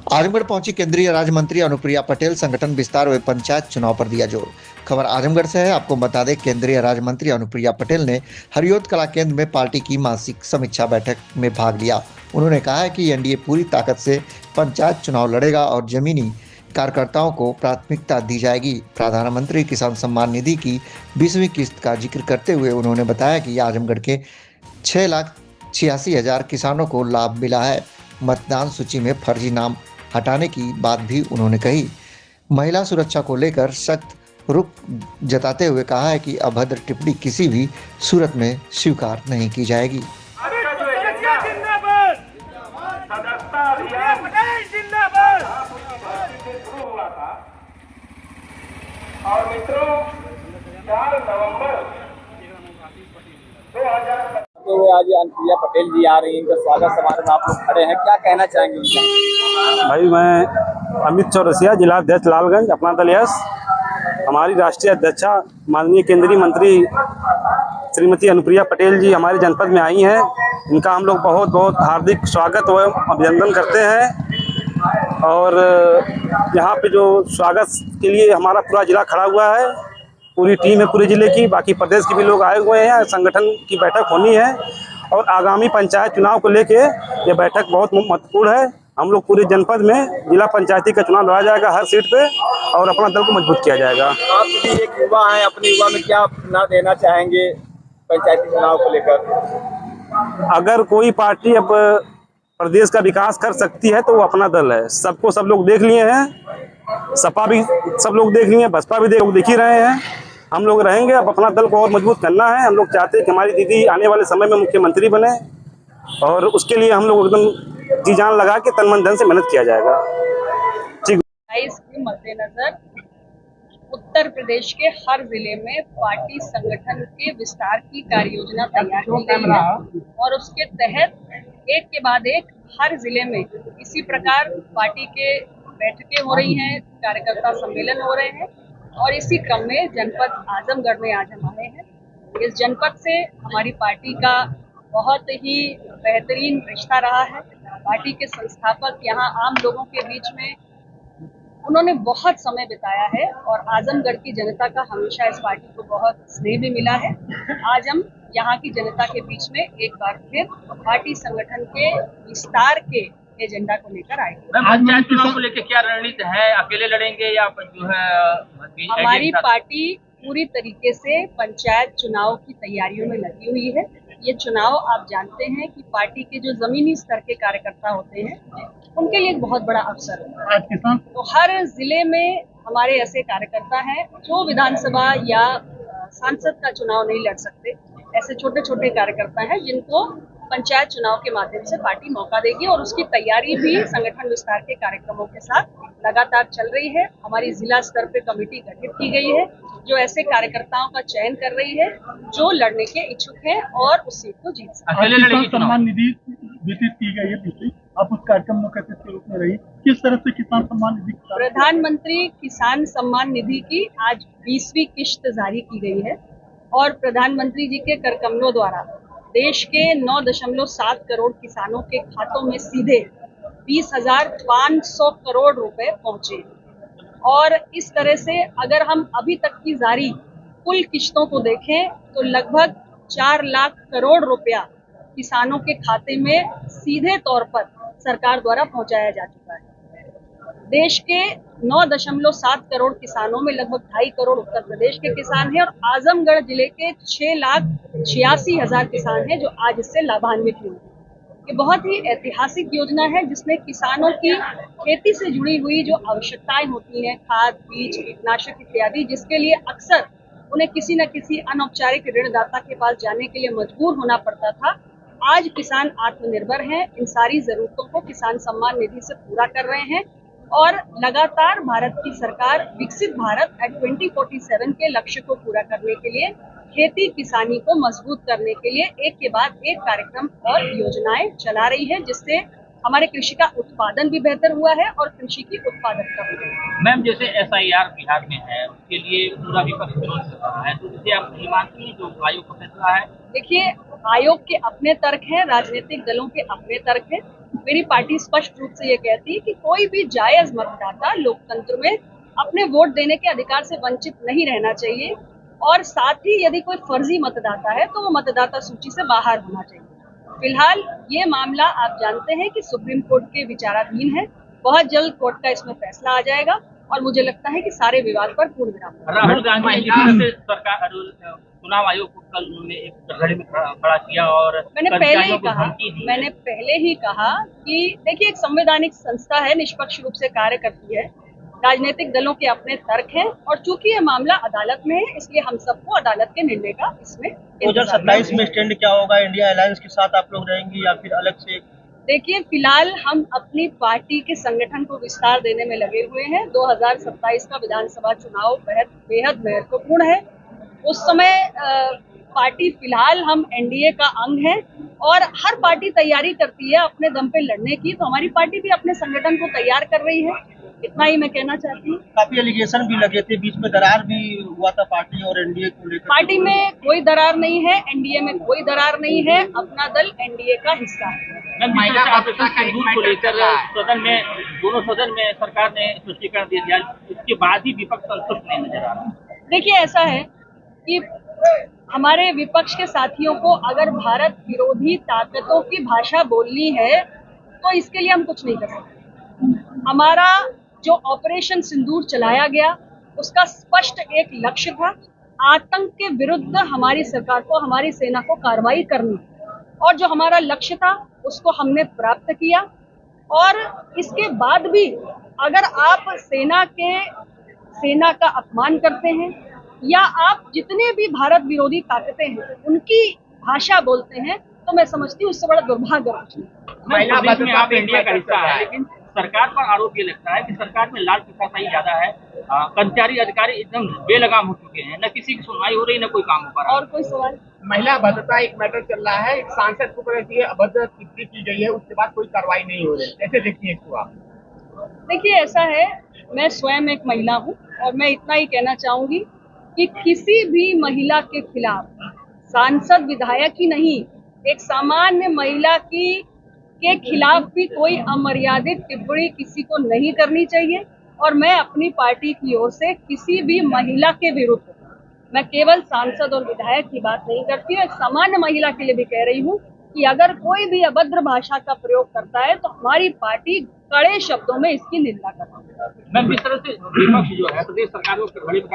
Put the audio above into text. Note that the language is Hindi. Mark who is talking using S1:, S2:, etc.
S1: आजमगढ़ पहुंची केंद्रीय राज्य मंत्री अनुप्रिया पटेल। संगठन विस्तार व पंचायत चुनाव पर दिया जोर। खबर आजमगढ़ से है। आपको बता दें, केंद्रीय राज्य मंत्री अनुप्रिया पटेल ने हरियोत कला केंद्र में पार्टी की मासिक समीक्षा बैठक में भाग लिया। उन्होंने कहा है कि एनडीए पूरी ताकत से पंचायत चुनाव लड़ेगा और जमीनी कार्यकर्ताओं को प्राथमिकता दी जाएगी। प्रधानमंत्री किसान सम्मान निधि की 20वीं किस्त का जिक्र करते हुए उन्होंने बताया कि आजमगढ़ के 6,86,000 किसानों को लाभ मिला है। मतदान सूची में फर्जी नाम हटाने की बात भी उन्होंने कही। महिला सुरक्षा को लेकर सख्त रुख जताते हुए कहा है कि अभद्र टिप्पणी किसी भी सूरत में स्वीकार नहीं की जाएगी।
S2: और मित्रों 4 नवंबर 2000
S3: तो आज अनुप्रिया पटेल जी आ रही हैं, इनका स्वागत समारोह में आप लोग खड़े हैं, क्या कहना चाहेंगे उनका?
S4: भाई मैं अमित चौरसिया, जिला अध्यक्ष लालगंज, अपना दल यस। हमारी राष्ट्रीय अध्यक्षा माननीय केंद्रीय मंत्री श्रीमती अनुप्रिया पटेल जी हमारे जनपद में आई हैं। इनका हम लोग बहुत बहुत हार्दिक स्वागत व अभिनंदन करते हैं। और यहाँ पे जो स्वागत के लिए हमारा पूरा जिला खड़ा हुआ है, पूरी टीम है पूरे जिले की, बाकी प्रदेश के भी लोग आए हुए हैं। संगठन की बैठक होनी है और आगामी पंचायत चुनाव को लेके ये बैठक बहुत महत्वपूर्ण है। हम लोग पूरे जनपद में जिला पंचायती का चुनाव लड़ा जाएगा हर सीट पे और अपना दल को मजबूत किया जाएगा।
S3: आप भी एक युवा हैं, अपने युवा में क्या अपना देना चाहेंगे पंचायती चुनाव को लेकर?
S4: अगर कोई पार्टी अब प्रदेश का विकास कर सकती है तो वो अपना दल है। सबको सब लोग देख लिए हैं, सपा भी सब लोग देख लिए हैं, बसपा भी देख ही रहे हैं। हम लोग रहेंगे, अब अपना दल को और मजबूत करना है। हम लोग चाहते हैं कि हमारी दीदी आने वाले समय में मुख्यमंत्री बने और उसके लिए हम लोग एकदम जी जान लगा के तन मन धन से मेहनत किया जाएगा। ठीक।
S5: इसके मद्देनजर उत्तर प्रदेश के हर जिले में पार्टी संगठन के विस्तार की कार्य योजना तैयार की गई है और उसके तहत एक के बाद एक हर जिले में इसी प्रकार पार्टी के बैठकें हो रही हैं, कार्यकर्ता सम्मेलन हो रहे हैं और इसी क्रम में जनपद आजमगढ़ में आज हम आए हैं। इस जनपद से हमारी पार्टी का बहुत ही बेहतरीन रिश्ता रहा है। पार्टी के संस्थापक यहाँ आम लोगों के बीच में उन्होंने बहुत समय बिताया है और आजमगढ़ की जनता का हमेशा इस पार्टी को बहुत स्नेह भी मिला है। आज हम यहाँ की जनता के बीच में एक बार फिर पार्टी संगठन के विस्तार के एजेंडा को लेकर आए।
S6: पंचायत चुनाव को लेकर क्या रणनीति है? अकेले लड़ेंगे या जो है?
S5: हमारी पार्टी पूरी तरीके से पंचायत चुनाव की तैयारियों में लगी हुई है। ये चुनाव आप जानते हैं कि पार्टी के जो जमीनी स्तर के कार्यकर्ता होते हैं उनके लिए एक बहुत बड़ा अवसर होता है। तो हर जिले में हमारे ऐसे कार्यकर्ता हैं जो विधानसभा या सांसद का चुनाव नहीं लड़ सकते। ऐसे छोटे छोटे कार्यकर्ता हैं जिनको पंचायत चुनाव के माध्यम से पार्टी मौका देगी और उसकी तैयारी भी संगठन विस्तार के कार्यक्रमों के साथ लगातार चल रही है। हमारी जिला स्तर पे कमेटी गठित की गई है जो ऐसे कार्यकर्ताओं का चयन कर रही है जो लड़ने के इच्छुक हैं और उस सीट को जीत सकते हैं।
S7: किसान सम्मान निधि वितरित की गई है पिछली, आप उस कार्यक्रम में कैसे के रूप में रही, किस तरह से किसान सम्मान निधि?
S5: प्रधानमंत्री किसान सम्मान निधि की आज 20वीं किश्त जारी की गई है और प्रधानमंत्री जी के कर कमलों द्वारा देश के 9.7 करोड़ किसानों के खातों में सीधे 20,500 करोड़ रुपए पहुंचे। और इस तरह से अगर हम अभी तक की जारी कुल किश्तों को देखें तो लगभग 4 लाख करोड़ रुपया किसानों के खाते में सीधे तौर पर सरकार द्वारा पहुंचाया जा चुका है। देश के 9.7 करोड़ किसानों में लगभग 2.5 करोड़ उत्तर प्रदेश के किसान हैं और आजमगढ़ जिले के 6,86,000 किसान हैं जो आज इससे लाभान्वित हुए। ये बहुत ही ऐतिहासिक योजना है जिसमें किसानों की खेती से जुड़ी हुई जो आवश्यकताएं होती हैं, खाद, बीज, कीटनाशक इत्यादि, जिसके लिए अक्सर उन्हें किसी न किसी अनौपचारिक ऋणदाता के पास जाने के लिए मजबूर होना पड़ता था। आज किसान आत्मनिर्भर हैं, इन सारी जरूरतों को किसान सम्मान निधि से पूरा कर रहे हैं और लगातार भारत की सरकार विकसित भारत एट 2047 के लक्ष्य को पूरा करने के लिए खेती किसानी को मजबूत करने के लिए एक के बाद एक कार्यक्रम और योजनाएं चला रही है जिससे हमारे कृषि का उत्पादन भी बेहतर हुआ है और कृषि की उत्पादकता भी बढ़ी है।
S6: मैम, जैसे SIR बिहार में है उसके लिए पूरा विपक्ष विरोध कर रहा है, तो जैसे आप नहीं मानती जो आयोग का फैसला है?
S5: देखिए, आयोग के अपने तर्क हैं, राजनीतिक दलों के अपने तर्क हैं। मेरी पार्टी स्पष्ट रूप से ये कहती है कि कोई भी जायज मतदाता लोकतंत्र में अपने वोट देने के अधिकार से वंचित नहीं रहना चाहिए, और साथ ही यदि कोई फर्जी मतदाता है तो वो मतदाता सूची से बाहर होना चाहिए। फिलहाल ये मामला आप जानते हैं कि सुप्रीम कोर्ट के विचाराधीन है, बहुत जल्द कोर्ट का इसमें फैसला आ जाएगा और मुझे लगता है कि सारे विवाद पर पूर्ण विराम होगा।
S6: राहुल गांधी जिस तरह से सरकार चुनाव आयोग को कल उन्होंने एक कटघरे में खड़ा किया और
S5: मैंने पहले ही कहा कि देखिए, एक संवैधानिक संस्था है, निष्पक्ष रूप से कार्य करती है, राजनीतिक दलों के अपने तर्क हैं, और चूंकि ये मामला अदालत में है इसलिए हम सबको अदालत के निर्णय का इसमें
S8: 2027 में स्टैंड क्या होगा? इंडिया अलायंस के साथ आप लोग रहेंगी या फिर अलग से?
S5: देखिए, फिलहाल हम अपनी पार्टी के संगठन को विस्तार देने में लगे हुए हैं। 2027 का विधानसभा चुनाव बेहद महत्वपूर्ण है। उस समय पार्टी, फिलहाल हम एनडीए का अंग है और हर पार्टी तैयारी करती है अपने दम पे लड़ने की, तो हमारी पार्टी भी अपने संगठन को तैयार कर रही है। इतना ही मैं कहना चाहती हूँ।
S8: काफी एलिगेशन भी लगे थे, बीच में दरार भी हुआ था पार्टी और एनडीए को लेकर।
S5: पार्टी में कोई दरार नहीं है, एनडीए में कोई दरार नहीं है, अपना दल एनडीए का हिस्सा है।
S6: महिला ऑपरेशन सिंदूर को लेकर सदन में, दोनों सदन में सरकार ने स्पष्टीकरण दे दिया, इसके बाद ही विपक्ष संतुष्ट नहीं नजर आ रहा।
S5: देखिए, ऐसा है कि हमारे विपक्ष के साथियों को अगर भारत विरोधी ताकतों की भाषा बोलनी है तो इसके लिए हम कुछ नहीं कर सकते। हमारा जो ऑपरेशन सिंदूर चलाया गया उसका स्पष्ट एक लक्ष्य था, आतंक के विरुद्ध हमारी सरकार को, हमारी सेना को कार्रवाई करनी, और जो हमारा लक्ष्य था उसको हमने प्राप्त किया। और इसके बाद भी अगर आप सेना का अपमान करते हैं या आप जितने भी भारत विरोधी ताकतें हैं उनकी भाषा बोलते हैं तो मैं समझती हूँ उससे बड़ा दुर्भाग्य कुछ नहीं।
S6: प्रदेश में आप इंडिया का हिस्सा है, लेकिन सरकार पर आरोप ये लगता है कि सरकार में लाल प्रशासन ज्यादा है, कर्मचारी अधिकारी एकदम बेलगाम हो चुके हैं, न किसी की सुनवाई हो रही, न कोई काम हो पा रहा।
S5: और कोई सवाल?
S3: महिला भद्रता एक मैटर चल रहा है, एक सांसद को अभद्र टिप्पणी की गई है, उसके बाद कोई कार्रवाई नहीं हो रही, कैसे देखती है इसको आप?
S5: देखिए, ऐसा है, मैं स्वयं एक महिला हूँ और मैं इतना ही कहना चाहूंगी कि किसी भी महिला के खिलाफ, सांसद विधायक ही नहीं, एक सामान्य महिला के खिलाफ भी कोई अमर्यादित टिप्पणी किसी को नहीं करनी चाहिए। और मैं अपनी पार्टी की ओर से किसी भी महिला के विरुद्ध, मैं केवल सांसद और विधायक की बात नहीं करती हूँ, एक सामान्य महिला के लिए भी कह रही हूँ कि अगर कोई भी अभद्र भाषा का प्रयोग करता है तो हमारी पार्टी कड़े शब्दों में इसकी निंदा करती है।
S6: मैं जिस तरह से विपक्ष जो है प्रदेश सरकार को